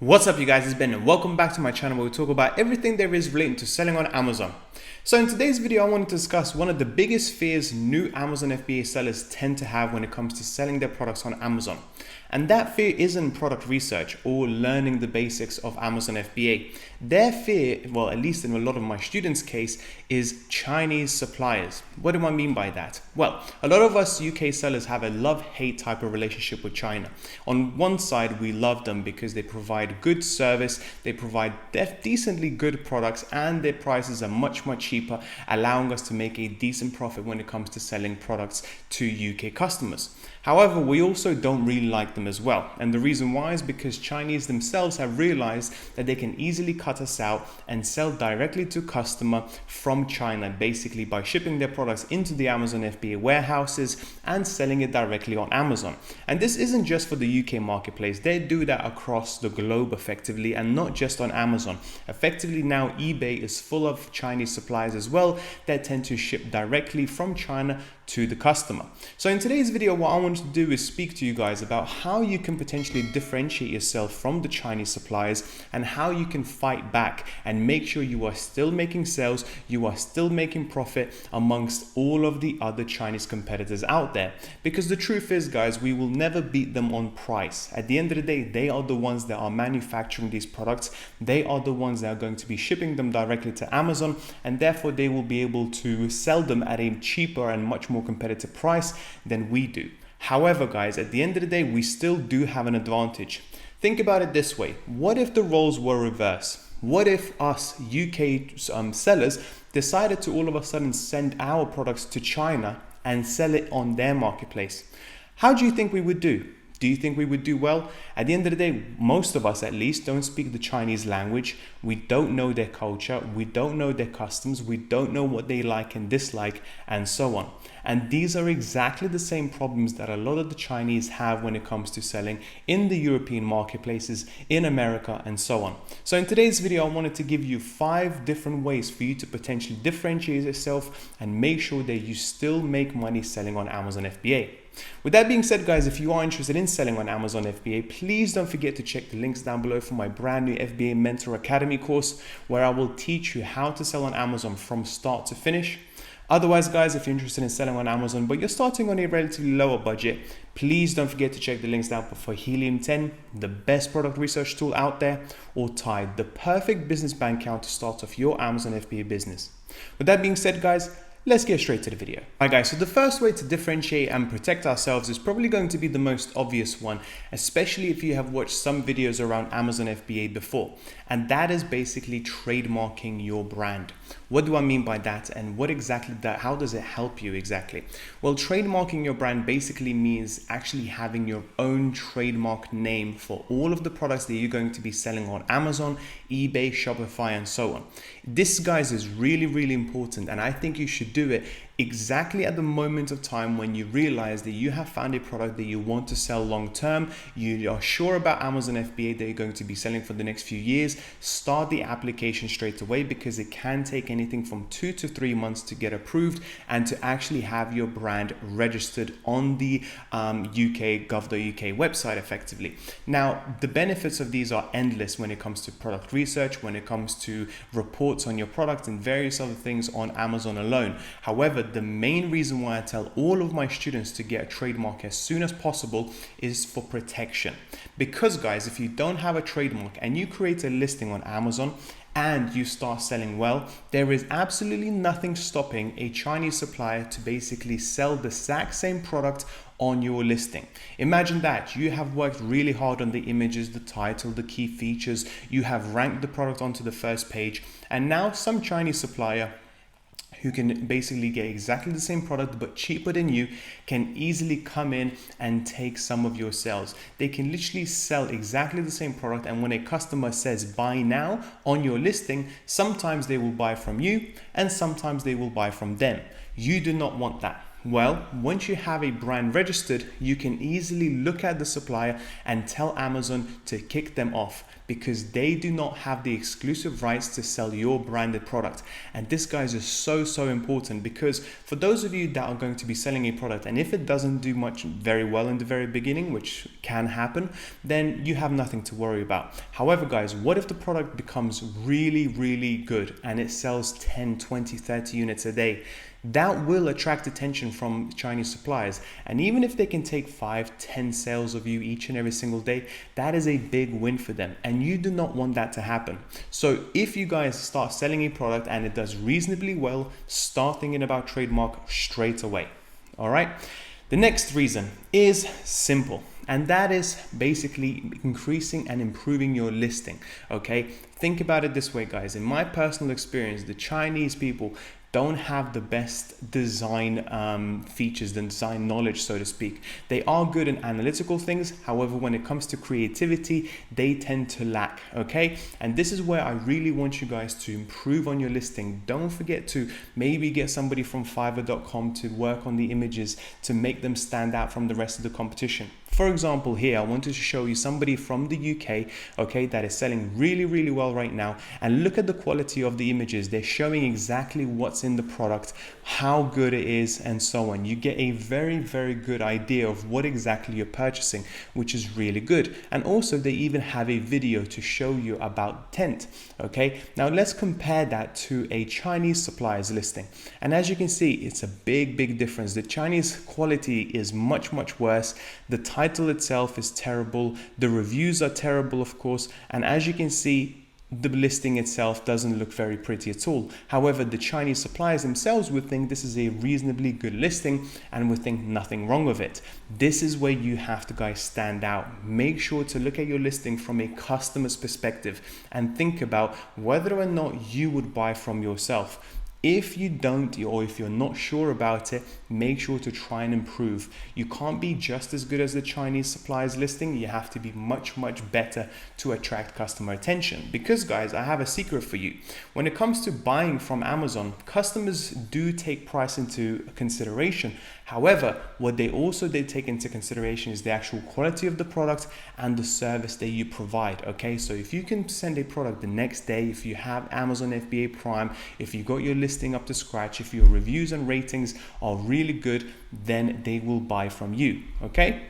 What's up you guys, it's Ben and welcome back to my channel where we talk about everything there is relating to selling on Amazon. So in today's video, I want to discuss one of the biggest fears new Amazon FBA sellers tend to have when it comes to selling their products on Amazon. And that fear isn't product research or learning the basics of Amazon FBA. Their fear, well, at least in a lot of my students' case, is Chinese suppliers. What do I mean by that? Well, a lot of us UK sellers have a love-hate type of relationship with China. On one side, we love them because they provide good service, they provide decently good products, and their prices are much cheaper, allowing us to make a decent profit when it comes to selling products to UK customers. However, we also don't really like them as well. And the reason why is because Chinese themselves have realized that they can easily cut us out and sell directly to customer from China, basically by shipping their products into the Amazon FBA warehouses and selling it directly on Amazon. And this isn't just for the UK marketplace. They do that across the globe effectively, and not just on Amazon. Effectively now eBay is full of Chinese suppliers as well that tend to ship directly from China to the customer. So in today's video, what I want to do is speak to you guys about how you can potentially differentiate yourself from the Chinese suppliers and how you can fight back and make sure you are still making sales, you are still making profit amongst all of the other Chinese competitors out there. Because the truth is, guys, we will never beat them on price. At the end of the day, they are the ones that are manufacturing these products. They are the ones that are going to be shipping them directly to Amazon, and therefore they will be able to sell them at a cheaper and much more competitive price than we do. However, guys, at the end of the day, we still do have an advantage. Think about it this way. What if the roles were reversed? What if us UK sellers decided to all of a sudden send our products to China and sell it on their marketplace? How do you think we would do? Do you think we would do well? At the end of the day, most of us at least don't speak the Chinese language. We don't know their culture. We don't know their customs. We don't know what they like and dislike, and so on. And these are exactly the same problems that a lot of the Chinese have when it comes to selling in the European marketplaces, in America, and so on. So in today's video, I wanted to give you 5 different ways for you to potentially differentiate yourself and make sure that you still make money selling on Amazon FBA. With that being said, guys, if you are interested in selling on Amazon FBA, please don't forget to check the links down below for my brand new FBA Mentor Academy course, where I will teach you how to sell on Amazon from start to finish. Otherwise, guys, if you're interested in selling on Amazon, but you're starting on a relatively lower budget, please don't forget to check the links down for Helium 10, the best product research tool out there, or Tide, the perfect business bank account to start off your Amazon FBA business. With that being said, guys, let's get straight to the video. Alright guys, so the first way to differentiate and protect ourselves is probably going to be the most obvious one, especially if you have watched some videos around Amazon FBA before. And that is basically trademarking your brand. What do I mean by that, and how does it help you exactly? Well, trademarking your brand basically means actually having your own trademark name for all of the products that you're going to be selling on Amazon, eBay, Shopify, and so on. This, guys, is really important, and I think you should do it exactly at the moment of time when you realize that you have found a product that you want to sell long term, you are sure about Amazon FBA that you're going to be selling for the next few years. Start the application straight away, because it can take anything from 2 to 3 months to get approved and to actually have your brand registered on the UK gov.uk website effectively. Now, the benefits of these are endless when it comes to product research, when it comes to reports on your product and various other things on Amazon alone. However, the main reason why I tell all of my students to get a trademark as soon as possible is for protection. Because, guys, if you don't have a trademark and you create a listing on Amazon and you start selling well, there is absolutely nothing stopping a Chinese supplier to basically sell the exact same product on your listing. Imagine that you have worked really hard on the images, the title, the key features, you have ranked the product onto the first page, and now some Chinese supplier who can basically get exactly the same product but cheaper than you can easily come in and take some of your sales. They can literally sell exactly the same product, and when a customer says buy now on your listing, sometimes they will buy from you and sometimes they will buy from them. You do not want that. Well, once you have a brand registered, you can easily look at the supplier and tell Amazon to kick them off. because they do not have the exclusive rights to sell your branded product. And this, guys, is so important, because for those of you that are going to be selling a product, and if it doesn't do much very well in the very beginning, which can happen, then you have nothing to worry about. However, guys, what if the product becomes really good and it sells 10, 20, 30 units a day? That will attract attention from Chinese suppliers. And even if they can take 5, 10 sales of you each and every single day, that is a big win for them. And you do not want that to happen. So if you guys start selling a product and it does reasonably well, start thinking about Trademark straight away. All right. The next reason is simple, and that is basically increasing and improving your listing. Okay. Think about it this way, guys. In my personal experience, the Chinese people don't have the best design features, the design knowledge, so to speak. They are good in analytical things. However, when it comes to creativity, they tend to lack, okay? And this is where I really want you guys to improve on your listing. Don't forget to maybe get somebody from Fiverr.com to work on the images to make them stand out from the rest of the competition. For example, here, I wanted to show you somebody from the UK, okay, that is selling really well right now. And look at the quality of the images. They're showing exactly what's in the product, how good it is, and so on. You get a very good idea of what exactly you're purchasing, which is really good. And also, they even have a video to show you about tent, okay? Now, let's compare that to a Chinese supplier's listing. And as you can see, it's a big difference. The Chinese quality is much worse. The title itself is terrible. The reviews are terrible, of course. And as you can see, the listing itself doesn't look very pretty at all. However, the Chinese suppliers themselves would think this is a reasonably good listing and would think nothing wrong with it. This is where you have to, guys, stand out. Make sure to look at your listing from a customer's perspective and think about whether or not you would buy from yourself. If you don't, or if you're not sure about it, make sure to try and improve. You can't be just as good as the Chinese suppliers listing. You have to be much better to attract customer attention. Because, guys, I have a secret for you. When it comes to buying from Amazon, customers do take price into consideration. However, what they also take into consideration is the actual quality of the product and the service that you provide. Okay, so if you can send a product the next day, if you have Amazon FBA Prime, if you got your listing up to scratch, if your reviews and ratings are really good, then they will buy from you. Okay.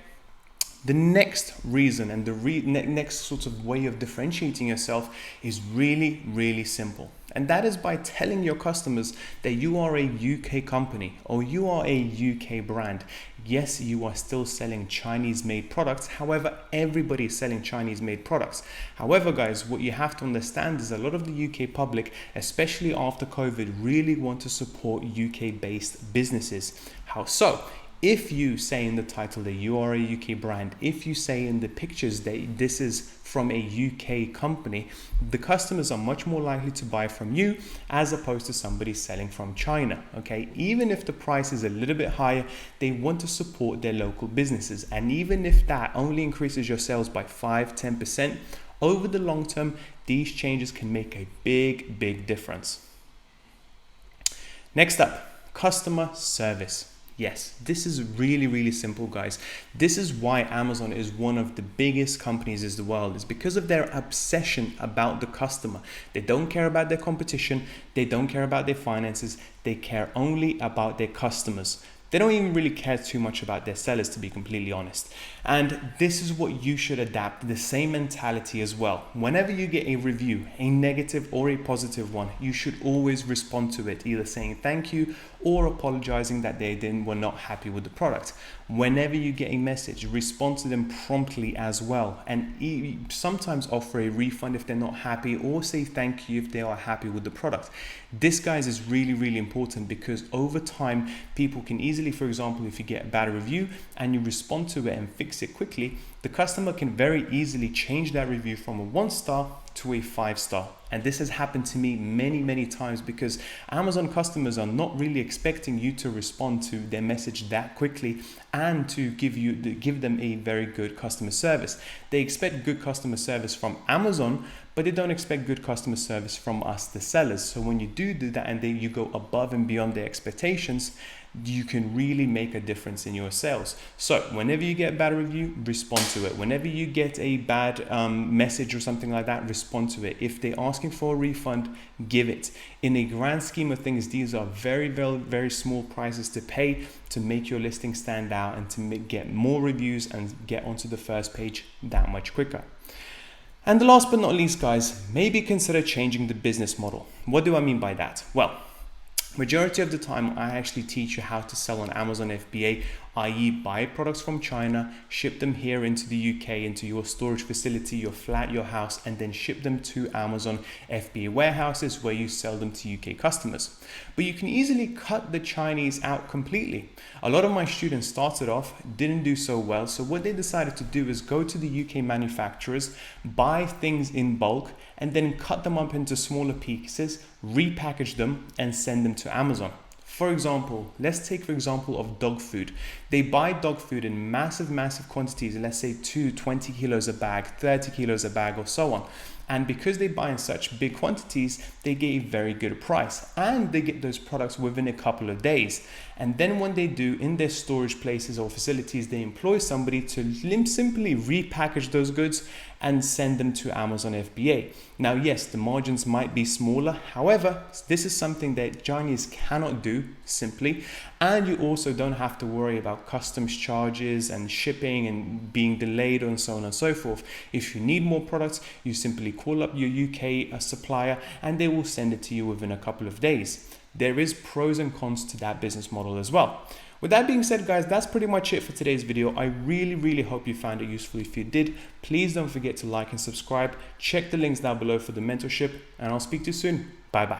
The next reason and the next sort of way of differentiating yourself is really simple. And that is by telling your customers that you are a UK company or you are a UK brand. Yes, you are still selling Chinese made products. However, everybody is selling Chinese made products. However, guys, what you have to understand is a lot of the UK public, especially after COVID, really want to support UK based businesses. How so? If you say in the title that you are a UK brand, if you say in the pictures that this is from a UK company, the customers are much more likely to buy from you as opposed to somebody selling from China, okay? Even if the price is a little bit higher, they want to support their local businesses. And even if that only increases your sales by 5-10%, over the long term, these changes can make a big difference. Next up, customer service. Yes, this is really simple, guys. This is why Amazon is one of the biggest companies in the world. It's because of their obsession about the customer. They don't care about their competition. They don't care about their finances. They care only about their customers. They don't even really care too much about their sellers, to be completely honest. And this is what you should adapt, the same mentality as well. Whenever you get a review, a negative or a positive one, you should always respond to it, either saying thank you or apologizing that they were not happy with the product. Whenever you get a message, respond to them promptly as well. And sometimes offer a refund if they're not happy, or say thank you if they are happy with the product. This, guys, is really important, because over time, people can easily, for example, if you get a bad review and you respond to it and fix it quickly, the customer can very easily change that review from a 1-star to a 5-star. And this has happened to me many times, because Amazon customers are not really expecting you to respond to their message that quickly and to give them a very good customer service. They expect good customer service from Amazon, but they don't expect good customer service from us, the sellers. So when you do that and you go above and beyond their expectations, you can really make a difference in your sales. So whenever you get a bad review, respond to it. Whenever you get a bad message or something like that, respond to it. If they're asking for a refund, give it. In a grand scheme of things, these are very, very, very small prices to pay to make your listing stand out and to get more reviews and get onto the first page that much quicker. And the last but not least, guys, maybe consider changing the business model. What do I mean by that? Well, majority of the time, I actually teach you how to sell on Amazon FBA, i.e. buy products from China, ship them here into the UK, into your storage facility, your flat, your house, and then ship them to Amazon FBA warehouses where you sell them to UK customers. But you can easily cut the Chinese out completely. A lot of my students started off, didn't do so well, so what they decided to do is go to the UK manufacturers, buy things in bulk, and then cut them up into smaller pieces, repackage them, and send them to Amazon. For example, let's take for example of dog food. They buy dog food in massive quantities, let's say 20 kilos a bag, 30 kilos a bag, or so on. And because they buy in such big quantities, they get a very good price and they get those products within a couple of days. And then when they do in their storage places or facilities, they employ somebody to simply repackage those goods and send them to Amazon FBA. Now, yes, the margins might be smaller. However, this is something that Chinese cannot do simply. And you also don't have to worry about customs charges and shipping and being delayed and so on and so forth. If you need more products, you simply call up your UK supplier and they will send it to you within a couple of days. There is pros and cons to that business model as well. With that being said, guys, that's pretty much it for today's video. I really hope you found it useful. If you did, please don't forget to like and subscribe. Check the links down below for the mentorship, and I'll speak to you soon. Bye bye.